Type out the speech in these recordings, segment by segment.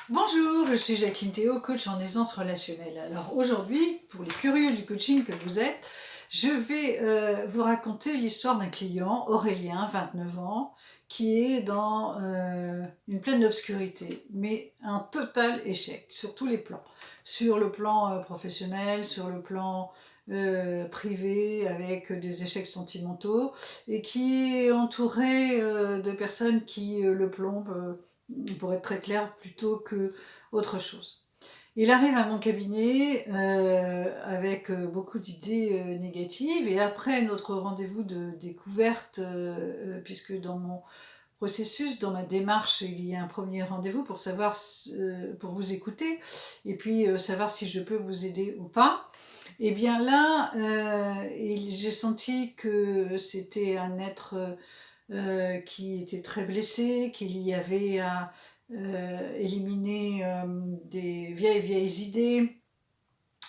Bonjour, je suis Jacqueline Théo, coach en aisance relationnelle. Alors aujourd'hui, pour les curieux du coaching que vous êtes, je vais vous raconter l'histoire d'un client, Aurélien, 29 ans, qui est dans une pleine obscurité, mais un total échec sur tous les plans. Sur le plan professionnel, sur le plan privé, avec des échecs sentimentaux, et qui est entouré de personnes qui le plombent, pour être très clair, plutôt que autre chose. Il arrive à mon cabinet avec beaucoup d'idées négatives, et après notre rendez-vous de découverte, puisque dans mon processus, dans ma démarche, il y a un premier rendez-vous pour savoir, pour vous écouter, et puis savoir si je peux vous aider ou pas. Et bien là, j'ai senti que c'était un être qui était très blessé, qu'il y avait à éliminer des vieilles idées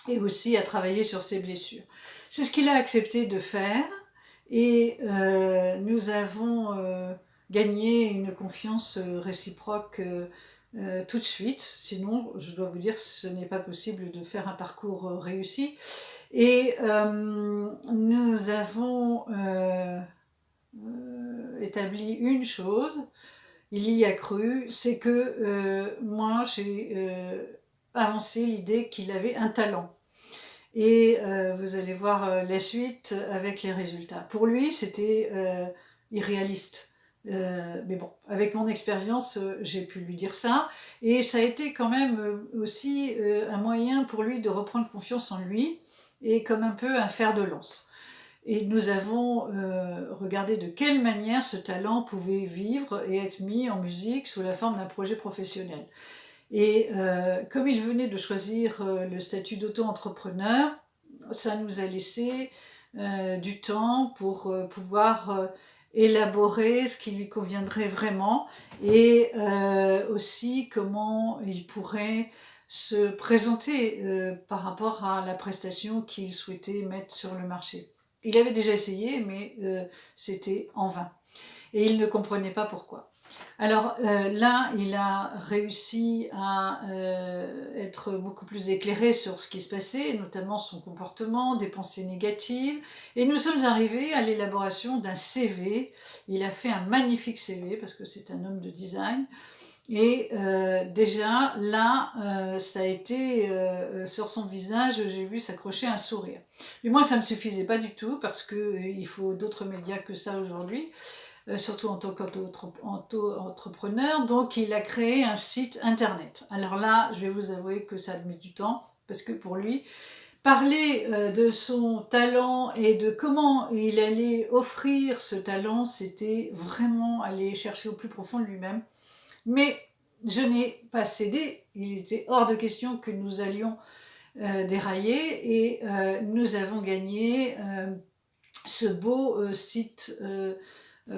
et aussi à travailler sur ses blessures. C'est ce qu'il a accepté de faire, et nous avons gagné une confiance réciproque tout de suite. Sinon, je dois vous dire, ce n'est pas possible de faire un parcours réussi. Et nous avons établi une chose, il y a cru, c'est que moi j'ai avancé l'idée qu'il avait un talent. Et vous allez voir la suite avec les résultats. Pour lui, c'était irréaliste. Mais bon, avec mon expérience, j'ai pu lui dire ça. Et ça a été quand même aussi un moyen pour lui de reprendre confiance en lui, et comme un peu un fer de lance. Et nous avons regardé de quelle manière ce talent pouvait vivre et être mis en musique sous la forme d'un projet professionnel. Et comme il venait de choisir le statut d'auto-entrepreneur, ça nous a laissé du temps pour pouvoir élaborer ce qui lui conviendrait vraiment, et aussi comment il pourrait se présenter par rapport à la prestation qu'il souhaitait mettre sur le marché. Il avait déjà essayé, mais c'était en vain. Et il ne comprenait pas pourquoi. Alors là, il a réussi à être beaucoup plus éclairé sur ce qui se passait, notamment son comportement, des pensées négatives. Et nous sommes arrivés à l'élaboration d'un CV. Il a fait un magnifique CV, parce que c'est un homme de design. Et déjà, là, ça a été sur son visage, j'ai vu s'accrocher un sourire. Mais moi, ça ne me suffisait pas du tout, parce qu'il faut d'autres médias que ça aujourd'hui, surtout en tant qu'auto-entrepreneur. Donc, il a créé un site internet. Alors là, je vais vous avouer que ça a mis du temps, parce que pour lui, parler de son talent et de comment il allait offrir ce talent, c'était vraiment aller chercher au plus profond de lui-même. Mais je n'ai pas cédé, il était hors de question que nous allions dérailler, et nous avons gagné ce beau site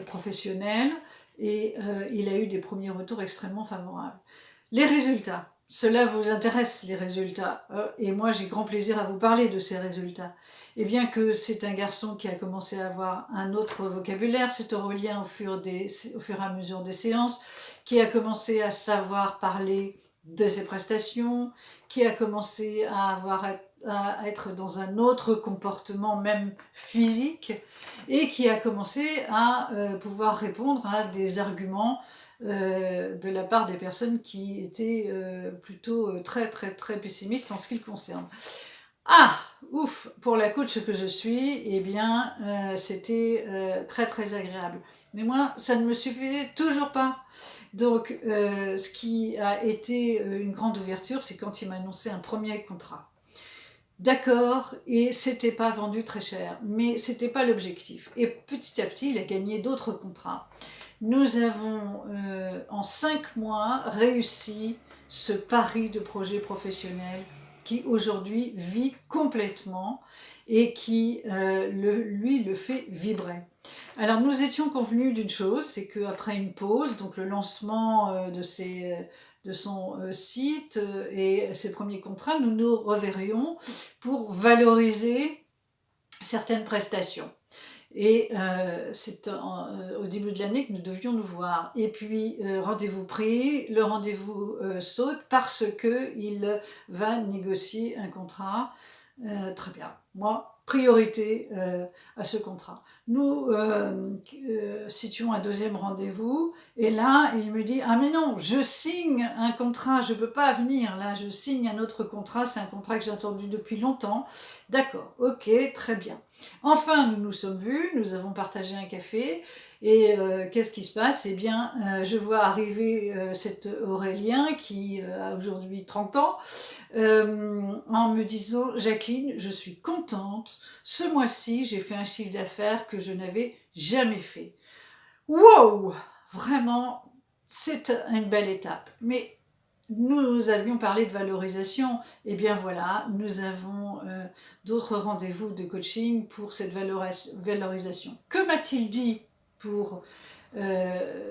professionnel, et il a eu des premiers retours extrêmement favorables. Les résultats, cela vous intéresse, les résultats, et moi j'ai grand plaisir à vous parler de ces résultats. Et bien que c'est un garçon qui a commencé à avoir un autre vocabulaire, cet Aurélien, au fur et à mesure des séances, qui a commencé à savoir parler de ses prestations, qui a commencé à être dans un autre comportement, même physique, et qui a commencé à pouvoir répondre à des arguments de la part des personnes qui étaient plutôt très très très pessimistes en ce qui le concerne. Ah, ouf, pour la coach que je suis, eh bien, c'était très très agréable. Mais moi, ça ne me suffisait toujours pas. Donc, ce qui a été une grande ouverture, c'est quand il m'a annoncé un premier contrat. D'accord, et c'était pas vendu très cher, mais c'était pas l'objectif. Et petit à petit, il a gagné d'autres contrats. Nous avons, en 5 mois, réussi ce pari de projet professionnel qui aujourd'hui vit complètement, et qui, lui, le fait vibrer. Alors nous étions convenus d'une chose, c'est qu'après une pause, donc le lancement de son site et ses premiers contrats, nous nous reverrions pour valoriser certaines prestations. Et c'est au début de l'année que nous devions nous voir. Et puis, rendez-vous pris, le rendez-vous saute parce qu'il va négocier un contrat. Très bien. Moi, priorité à ce contrat. Nous situons un deuxième rendez-vous et là, il me dit « Ah mais non, je signe un contrat, je ne peux pas venir là, je signe un autre contrat, c'est un contrat que j'ai attendu depuis longtemps. » D'accord, ok, très bien. Enfin, nous nous sommes vus, nous avons partagé un café et qu'est-ce qui se passe? Eh bien, je vois arriver cet Aurélien qui a aujourd'hui 30 ans en me disant « Jacqueline, je suis contente, ce mois-ci, j'ai fait un chiffre d'affaires que je n'avais jamais fait. » Wow! Vraiment, c'est une belle étape. Mais nous avions parlé de valorisation, et bien voilà, nous avons d'autres rendez-vous de coaching pour cette valorisation. Que m'a-t-il dit pour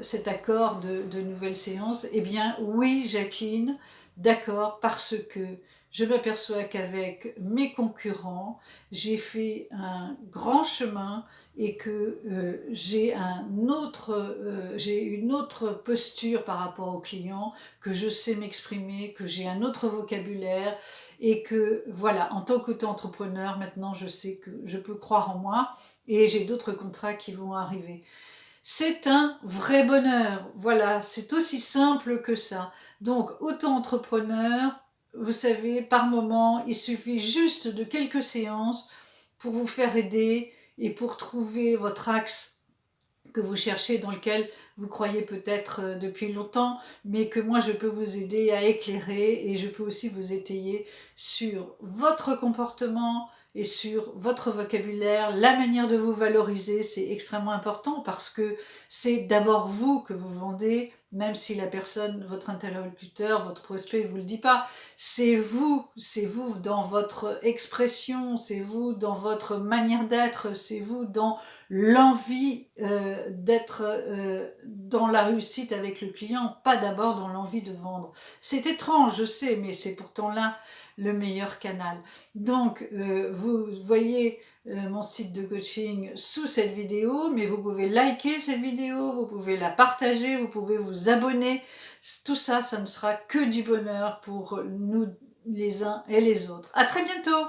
cet accord de nouvelle séance? Eh bien oui, Jacqueline, d'accord, parce que je m'aperçois qu'avec mes concurrents, j'ai fait un grand chemin et que j'ai une autre posture par rapport aux clients, que je sais m'exprimer, que j'ai un autre vocabulaire et que voilà, en tant qu'auto-entrepreneur, maintenant je sais que je peux croire en moi et j'ai d'autres contrats qui vont arriver. C'est un vrai bonheur, voilà, c'est aussi simple que ça. Donc, auto-entrepreneur, vous savez, par moment, il suffit juste de quelques séances pour vous faire aider et pour trouver votre axe que vous cherchez, dans lequel vous croyez peut-être depuis longtemps, mais que moi je peux vous aider à éclairer et je peux aussi vous étayer sur votre comportement et sur votre vocabulaire, la manière de vous valoriser, c'est extrêmement important parce que c'est d'abord vous que vous vendez, même si la personne, votre interlocuteur, votre prospect ne vous le dit pas, c'est vous dans votre expression, c'est vous dans votre manière d'être, c'est vous dans l'envie d'être dans la réussite avec le client, pas d'abord dans l'envie de vendre. C'est étrange, je sais, mais c'est pourtant là le meilleur canal. Donc, vous voyez mon site de coaching sous cette vidéo, mais vous pouvez liker cette vidéo, vous pouvez la partager, vous pouvez vous abonner. Tout ça, ça ne sera que du bonheur pour nous les uns et les autres. À très bientôt!